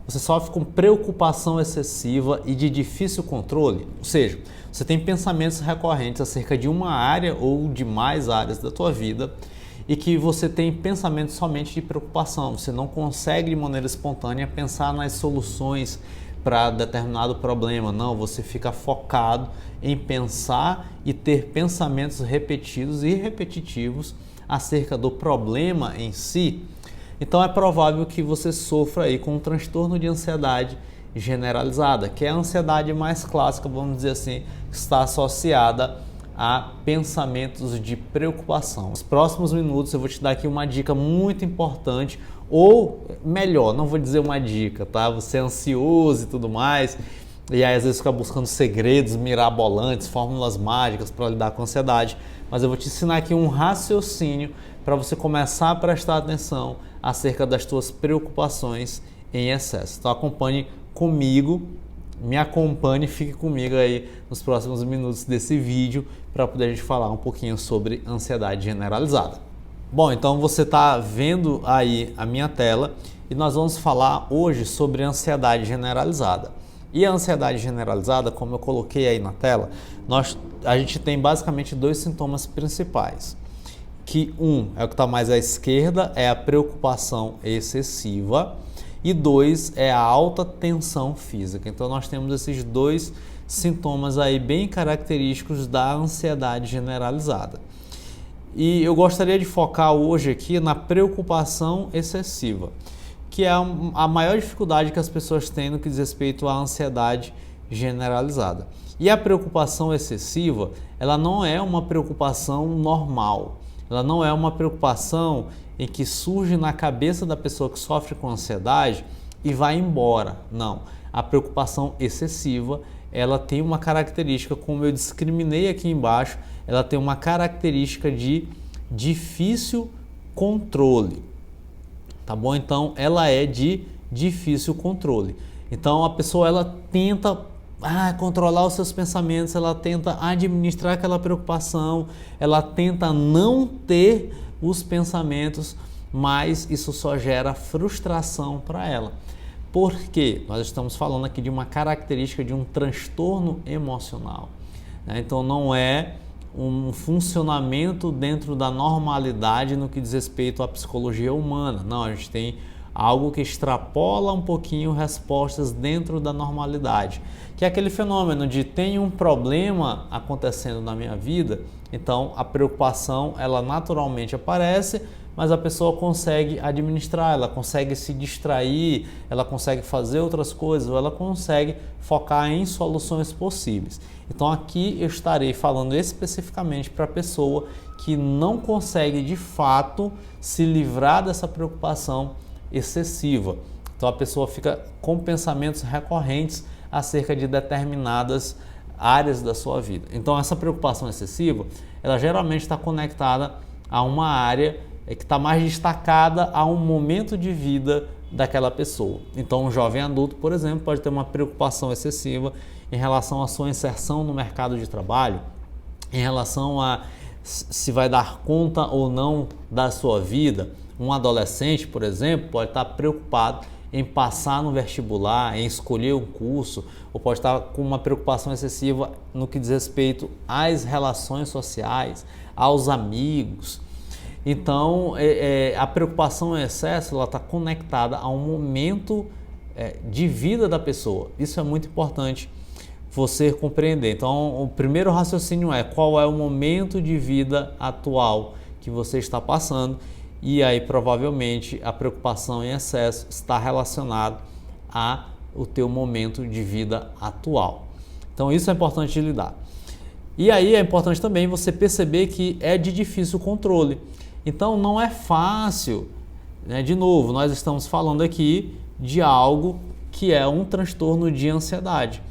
Você sofre com preocupação excessiva e de difícil controle? Ou seja, você tem pensamentos recorrentes acerca de uma área ou de mais áreas da tua vida e que você tem pensamentos somente de preocupação. Você não consegue de maneira espontânea pensar nas soluções para determinado problema. Não, você fica focado em pensar e ter pensamentos repetidos e repetitivos acerca do problema em si. Então é provável que você sofra aí com um transtorno de ansiedade generalizada, que é a ansiedade mais clássica, vamos dizer assim, que está associada a pensamentos de preocupação. Nos próximos minutos eu vou te dar aqui uma dica muito importante, ou melhor, não vou dizer uma dica, tá? Você é ansioso e tudo mais, e aí às vezes fica buscando segredos mirabolantes, fórmulas mágicas para lidar com a ansiedade, mas eu vou te ensinar aqui um raciocínio para você começar a prestar atenção acerca das tuas preocupações em excesso. Então acompanhe comigo, me acompanhe, fique comigo aí nos próximos minutos desse vídeo para poder a gente falar um pouquinho sobre ansiedade generalizada. Bom, então você está vendo aí a minha tela e nós vamos falar hoje sobre ansiedade generalizada. E a ansiedade generalizada, como eu coloquei aí na tela, a gente tem basicamente dois sintomas principais. Que um é o que está mais à esquerda, é a preocupação excessiva, e dois é a alta tensão física. Então nós temos esses dois sintomas aí bem característicos da ansiedade generalizada. E eu gostaria de focar hoje aqui na preocupação excessiva, que é a maior dificuldade que as pessoas têm no que diz respeito à ansiedade generalizada. E a preocupação excessiva, ela não é uma preocupação normal. Ela não é uma preocupação em que surge na cabeça da pessoa que sofre com ansiedade e vai embora. Não. A preocupação excessiva, ela tem uma característica, como eu discriminei aqui embaixo, ela tem uma característica de difícil controle. Tá bom? Então, ela é de difícil controle. Então, a pessoa ela tenta controlar os seus pensamentos, ela tenta administrar aquela preocupação, ela tenta não ter os pensamentos, mas isso só gera frustração para ela. Por quê? Nós estamos falando aqui de uma característica de um transtorno emocional, né? Então não é um funcionamento dentro da normalidade no que diz respeito à psicologia humana. Não, a gente tem algo que extrapola um pouquinho respostas dentro da normalidade, que é aquele fenômeno de tem um problema acontecendo na minha vida, então a preocupação ela naturalmente aparece, mas a pessoa consegue administrar, ela consegue se distrair, ela consegue fazer outras coisas, ou ela consegue focar em soluções possíveis. Então aqui eu estarei falando especificamente para a pessoa que não consegue de fato se livrar dessa preocupação excessiva. Então a pessoa fica com pensamentos recorrentes acerca de determinadas áreas da sua vida. Então essa preocupação excessiva, ela geralmente está conectada a uma área que está mais destacada a um momento de vida daquela pessoa. Então um jovem adulto, por exemplo, pode ter uma preocupação excessiva em relação à sua inserção no mercado de trabalho, em relação a se vai dar conta ou não da sua vida. Um adolescente, por exemplo, pode estar preocupado em passar no vestibular, em escolher um curso, ou pode estar com uma preocupação excessiva no que diz respeito às relações sociais, aos amigos. Então, a preocupação em excesso ela está conectada a um momento de vida da pessoa. Isso é muito importante você compreender. Então, o primeiro raciocínio é qual é o momento de vida atual que você está passando. E aí provavelmente a preocupação em excesso está relacionada ao teu momento de vida atual. Então isso é importante de lidar. E aí é importante também você perceber que é de difícil controle. Então não é fácil, né? De novo, nós estamos falando aqui de algo que é um transtorno de ansiedade.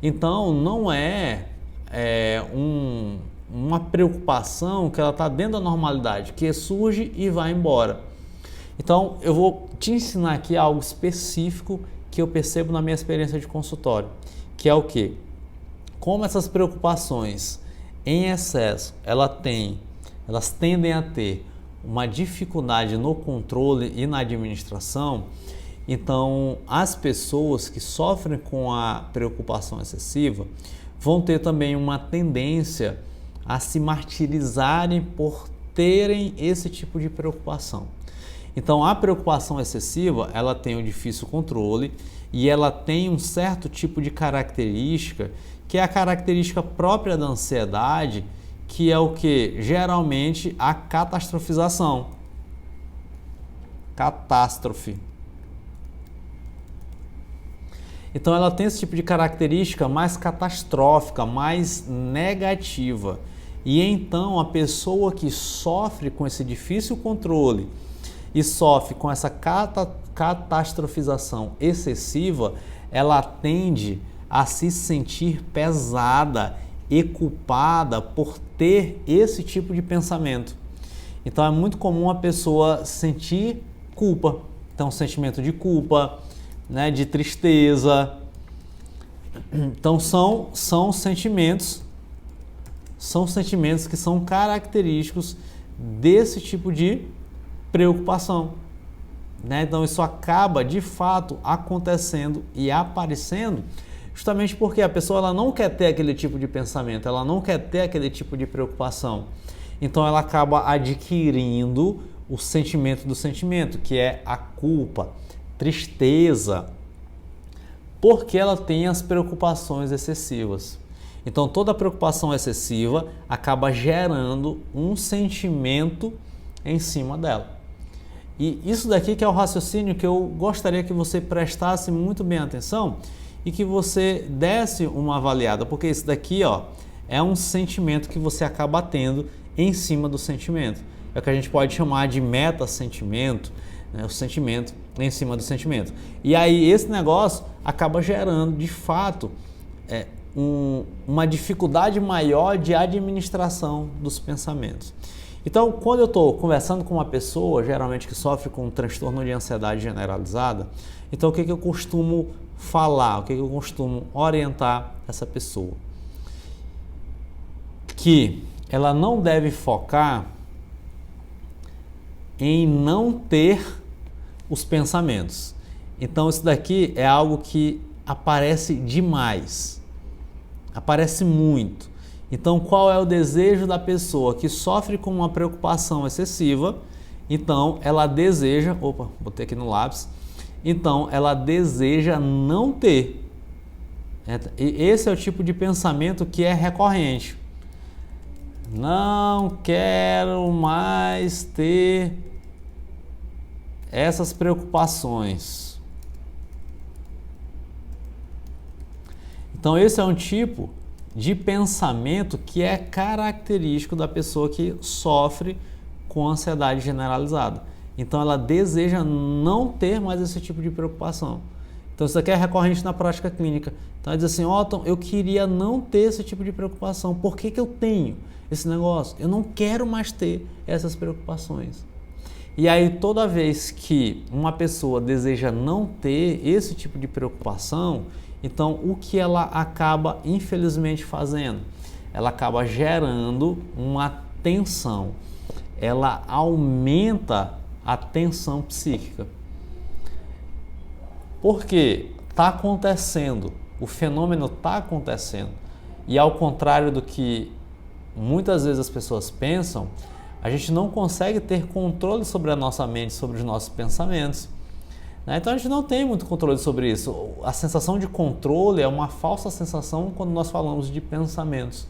Então não é uma preocupação que ela está dentro da normalidade, que surge e vai embora. Então eu vou te ensinar aqui algo específico que eu percebo na minha experiência de consultório, que é o quê? Como essas preocupações em excesso, elas tendem a ter uma dificuldade no controle e na administração, Então, as pessoas que sofrem com a preocupação excessiva vão ter também uma tendência a se martirizarem por terem esse tipo de preocupação. Então, a preocupação excessiva, ela tem um difícil controle e ela tem um certo tipo de característica, que é a característica própria da ansiedade, que é o que? Geralmente a catastrofização. Catástrofe. Então ela tem esse tipo de característica mais catastrófica, mais negativa. E então a pessoa que sofre com esse difícil controle e sofre com essa catastrofização excessiva, ela tende a se sentir pesada e culpada por ter esse tipo de pensamento. Então é muito comum a pessoa sentir culpa. Então, sentimento de culpa, né, de tristeza. Então são sentimentos que são característicos desse tipo de preocupação, né? Então isso acaba de fato acontecendo e aparecendo justamente porque a pessoa ela não quer ter aquele tipo de pensamento, ela não quer ter aquele tipo de preocupação. Então ela acaba adquirindo o sentimento do sentimento, que é a culpa, tristeza, porque ela tem as preocupações excessivas. Então toda preocupação excessiva acaba gerando um sentimento em cima dela. E isso daqui que é o raciocínio que eu gostaria que você prestasse muito bem atenção e que você desse uma avaliada, porque isso daqui, ó, é um sentimento que você acaba tendo em cima do sentimento. É o que a gente pode chamar de meta-sentimento, né? O sentimento em cima do sentimento. E aí esse negócio acaba gerando, de fato, uma dificuldade maior de administração dos pensamentos. Então, quando eu estou conversando com uma pessoa, geralmente que sofre com um transtorno de ansiedade generalizada, então o que eu costumo falar, o que eu costumo orientar essa pessoa? Que ela não deve focar em não ter os pensamentos. Então, isso daqui é algo que aparece demais, aparece muito. Então, qual é o desejo da pessoa que sofre com uma preocupação excessiva? Então, ela deseja, botei aqui no lápis, então ela deseja não ter. E esse é o tipo de pensamento que é recorrente. Não quero mais ter essas preocupações. Então, esse é um tipo de pensamento que é característico da pessoa que sofre com ansiedade generalizada. Então ela deseja não ter mais esse tipo de preocupação. Então isso aqui é recorrente na prática clínica. Então ela diz assim, Otton, eu queria não ter esse tipo de preocupação. Por que eu tenho esse negócio? Eu não quero mais ter essas preocupações. E aí toda vez que uma pessoa deseja não ter esse tipo de preocupação, então o que ela acaba infelizmente fazendo? Ela acaba gerando uma tensão. Ela aumenta a tensão psíquica. Porque está acontecendo, o fenômeno está acontecendo. E ao contrário do que muitas vezes as pessoas pensam, a gente não consegue ter controle sobre a nossa mente, sobre os nossos pensamentos. Então a gente não tem muito controle sobre isso. A sensação de controle é uma falsa sensação quando nós falamos de pensamentos.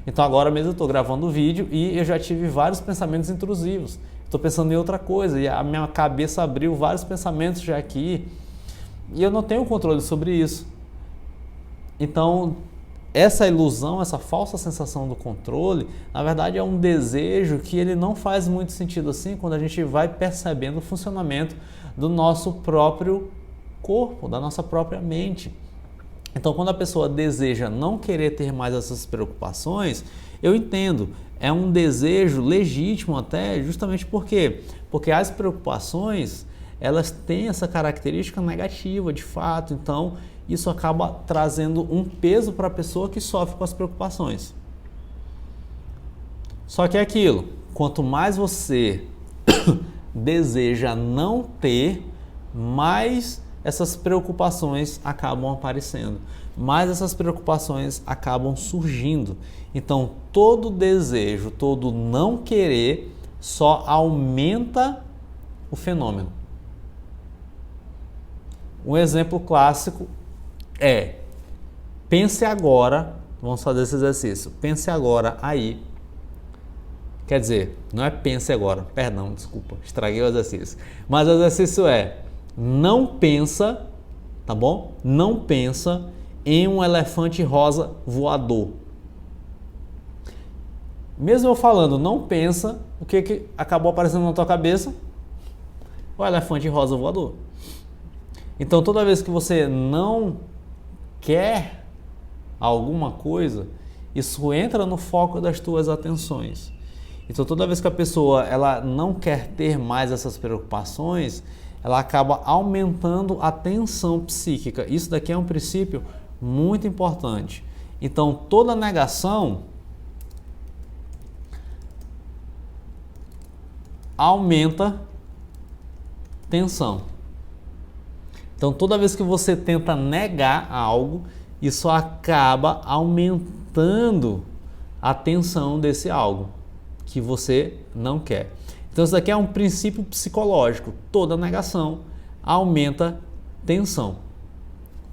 Então agora mesmo eu estou gravando o vídeo e eu já tive vários pensamentos intrusivos. Estou pensando em outra coisa e a minha cabeça abriu vários pensamentos já aqui e eu não tenho controle sobre isso. Então essa ilusão, essa falsa sensação do controle, na verdade é um desejo que ele não faz muito sentido assim quando a gente vai percebendo o funcionamento do nosso próprio corpo, da nossa própria mente. Então, quando a pessoa deseja não querer ter mais essas preocupações, eu entendo, é um desejo legítimo até, justamente porque as preocupações, elas têm essa característica negativa, de fato, então isso acaba trazendo um peso para a pessoa que sofre com as preocupações. Só que é aquilo, quanto mais você deseja não ter, mais essas preocupações acabam aparecendo, mais essas preocupações acabam surgindo. Então, todo desejo, todo não querer só aumenta o fenômeno. Um exemplo clássico é: pense agora, vamos fazer esse exercício, pense agora aí. Quer dizer, não é pense agora, perdão, desculpa, estraguei o exercício. Mas o exercício é: não pensa, tá bom? Não pensa em um elefante rosa voador. Mesmo eu falando não pensa, o que acabou aparecendo na tua cabeça? O elefante rosa voador. Então, toda vez que você não quer alguma coisa, isso entra no foco das tuas atenções. Então, toda vez que a pessoa ela não quer ter mais essas preocupações, ela acaba aumentando a tensão psíquica. Isso daqui é um princípio muito importante. Então, toda negação aumenta tensão. Então, toda vez que você tenta negar algo, isso acaba aumentando a tensão desse algo que você não quer. Então, isso daqui é um princípio psicológico. Toda negação aumenta tensão.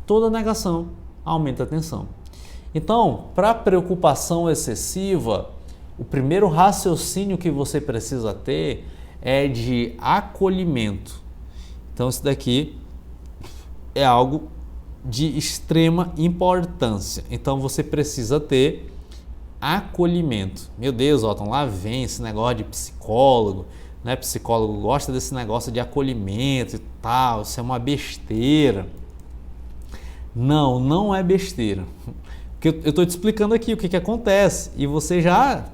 Toda negação aumenta a tensão. Então, para preocupação excessiva, o primeiro raciocínio que você precisa ter é de acolhimento. Então, isso daqui é algo de extrema importância. Então, você precisa ter acolhimento. Meu Deus, Otton, lá vem esse negócio de psicólogo, né? Psicólogo gosta desse negócio de acolhimento e tal, isso é uma besteira. Não, não é besteira. Porque eu estou te explicando aqui o que acontece e você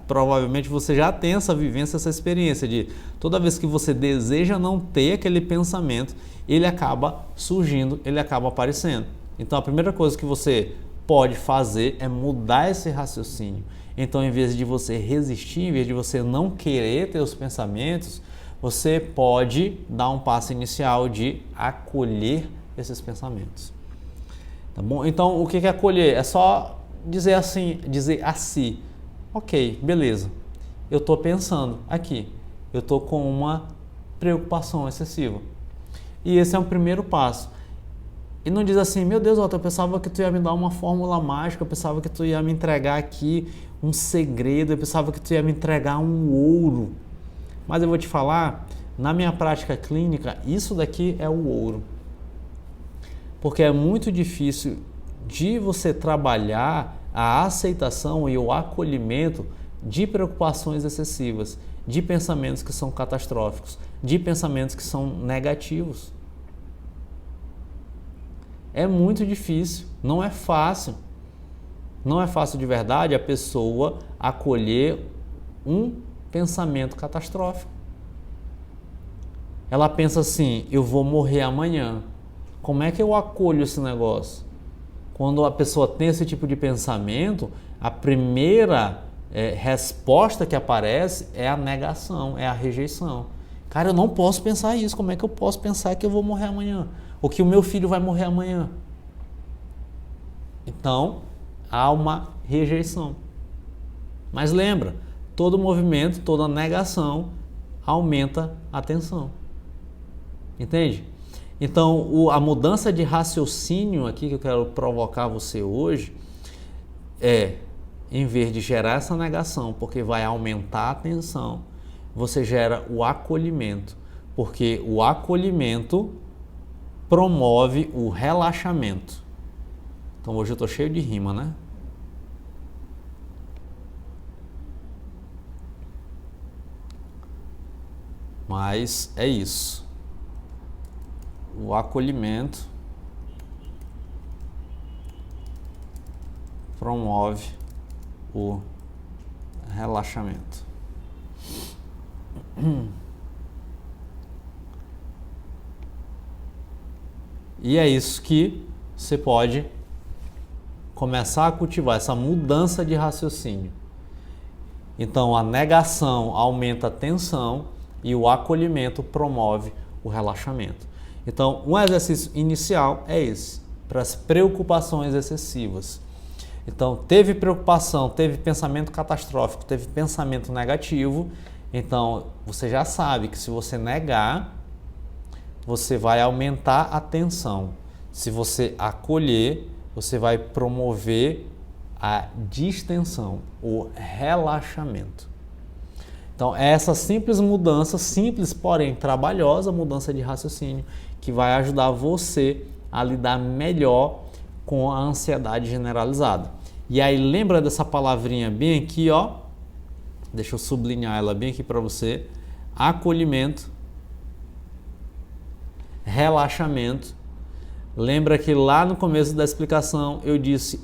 provavelmente você já tem essa vivência, essa experiência de toda vez que você deseja não ter aquele pensamento, ele acaba surgindo, ele acaba aparecendo. Então, a primeira coisa que você pode fazer é mudar esse raciocínio. Então, em vez de você resistir, em vez de você não querer ter os pensamentos, você pode dar um passo inicial de acolher esses pensamentos. Tá bom? Então, o que é acolher? É só dizer a si, ok, beleza, eu estou pensando aqui, eu estou com uma preocupação excessiva. E esse é um primeiro passo. E não diz assim, meu Deus, Otto, eu pensava que tu ia me dar uma fórmula mágica, eu pensava que tu ia me entregar aqui um segredo, eu pensava que tu ia me entregar um ouro. Mas eu vou te falar, na minha prática clínica, isso daqui é o ouro. Porque é muito difícil de você trabalhar a aceitação e o acolhimento de preocupações excessivas, de pensamentos que são catastróficos, de pensamentos que são negativos. É muito difícil, não é fácil. Não é fácil de verdade a pessoa acolher um pensamento catastrófico. Ela pensa assim, eu vou morrer amanhã. Como é que eu acolho esse negócio? Quando a pessoa tem esse tipo de pensamento, a primeira resposta que aparece é a negação, é a rejeição. Cara, eu não posso pensar isso. Como é que eu posso pensar que eu vou morrer amanhã? Ou que o meu filho vai morrer amanhã? Então, há uma rejeição. Mas lembra, todo movimento, toda negação aumenta a tensão. Entende? Então, a mudança de raciocínio aqui que eu quero provocar você hoje é, em vez de gerar essa negação, porque vai aumentar a tensão, você gera o acolhimento, porque o acolhimento promove o relaxamento. Então, hoje eu estou cheio de rima, né? Mas é isso. O acolhimento promove o relaxamento. E é isso que você pode começar a cultivar, essa mudança de raciocínio. Então, a negação aumenta a tensão e o acolhimento promove o relaxamento. Então, um exercício inicial é esse, para as preocupações excessivas. Então, teve preocupação, teve pensamento catastrófico, teve pensamento negativo, então você já sabe que se você negar, você vai aumentar a tensão. Se você acolher, você vai promover a distensão, o relaxamento. Então, é essa simples mudança, simples porém trabalhosa mudança de raciocínio, que vai ajudar você a lidar melhor com a ansiedade generalizada. E aí, lembra dessa palavrinha bem aqui, ó. Deixa eu sublinhar ela bem aqui para você. Acolhimento, relaxamento. Lembra que lá no começo da explicação eu disse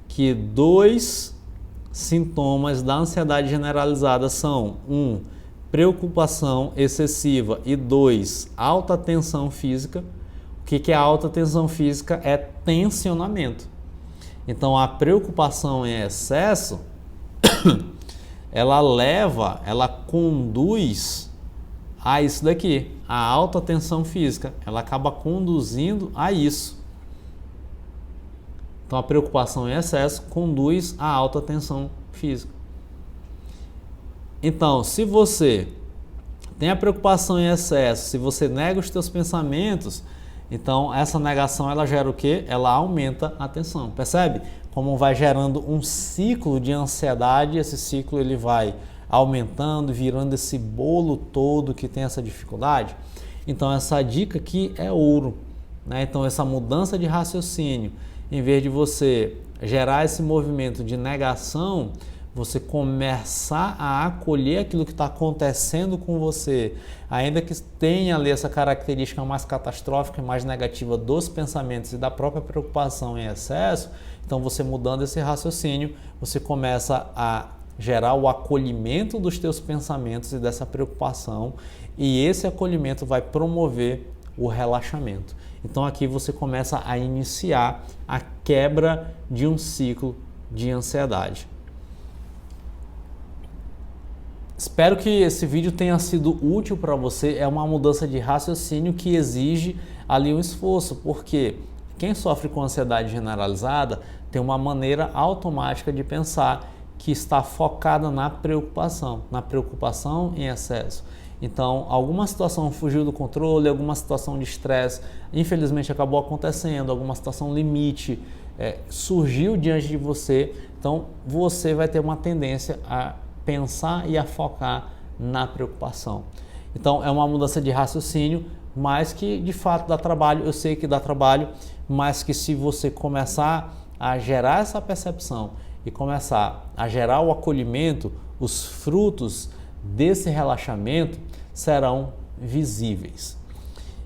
que 2 sintomas da ansiedade generalizada são 1, preocupação excessiva e 2, alta tensão física. O que é alta tensão física? É tensionamento. Então a preocupação em excesso, ela conduz a isso daqui, a alta tensão física. Ela acaba conduzindo a isso. Então a preocupação em excesso conduz à alta tensão física. Então, se você tem a preocupação em excesso, se você nega os teus pensamentos, então essa negação ela gera o quê? Ela aumenta a tensão. Percebe? Como vai gerando um ciclo de ansiedade, esse ciclo ele vai aumentando, virando esse bolo todo que tem essa dificuldade. Então essa dica aqui é ouro, né? Então essa mudança de raciocínio, em vez de você gerar esse movimento de negação, você começar a acolher aquilo que está acontecendo com você, ainda que tenha ali essa característica mais catastrófica e mais negativa dos pensamentos e da própria preocupação em excesso. Então você mudando esse raciocínio, você começa a gerar o acolhimento dos teus pensamentos e dessa preocupação, e esse acolhimento vai promover o relaxamento. Então aqui você começa a iniciar a quebra de um ciclo de ansiedade. Espero que esse vídeo tenha sido útil para você. É uma mudança de raciocínio que exige ali um esforço, porque quem sofre com ansiedade generalizada tem uma maneira automática de pensar que está focada na preocupação em excesso. Então, alguma situação fugiu do controle, alguma situação de estresse, infelizmente acabou acontecendo, alguma situação limite surgiu diante de você, então você vai ter uma tendência a pensar e a focar na preocupação. Então, é uma mudança de raciocínio, mas que de fato dá trabalho, eu sei que dá trabalho, mas que se você começar a gerar essa percepção e começar a gerar o acolhimento, os frutos desse relaxamento serão visíveis.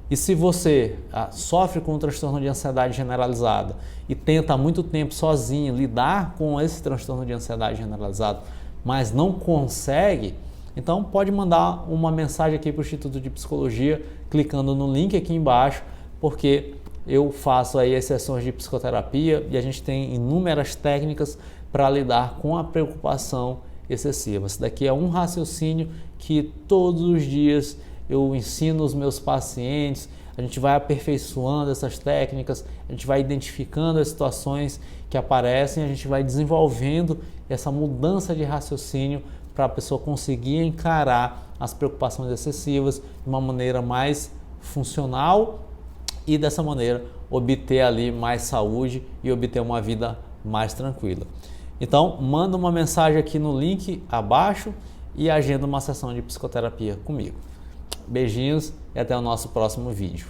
E se você sofre com um transtorno de ansiedade generalizada e tenta há muito tempo sozinho lidar com esse transtorno de ansiedade generalizada, mas não consegue, então pode mandar uma mensagem aqui para o Instituto de Psicologia, clicando no link aqui embaixo, porque eu faço aí as sessões de psicoterapia e a gente tem inúmeras técnicas para lidar com a preocupação excessiva. Isso daqui é um raciocínio que todos os dias eu ensino os meus pacientes, a gente vai aperfeiçoando essas técnicas, a gente vai identificando as situações que aparecem, a gente vai desenvolvendo essa mudança de raciocínio para a pessoa conseguir encarar as preocupações excessivas de uma maneira mais funcional e dessa maneira obter ali mais saúde e obter uma vida mais tranquila. Então, manda uma mensagem aqui no link abaixo e agenda uma sessão de psicoterapia comigo. Beijinhos e até o nosso próximo vídeo.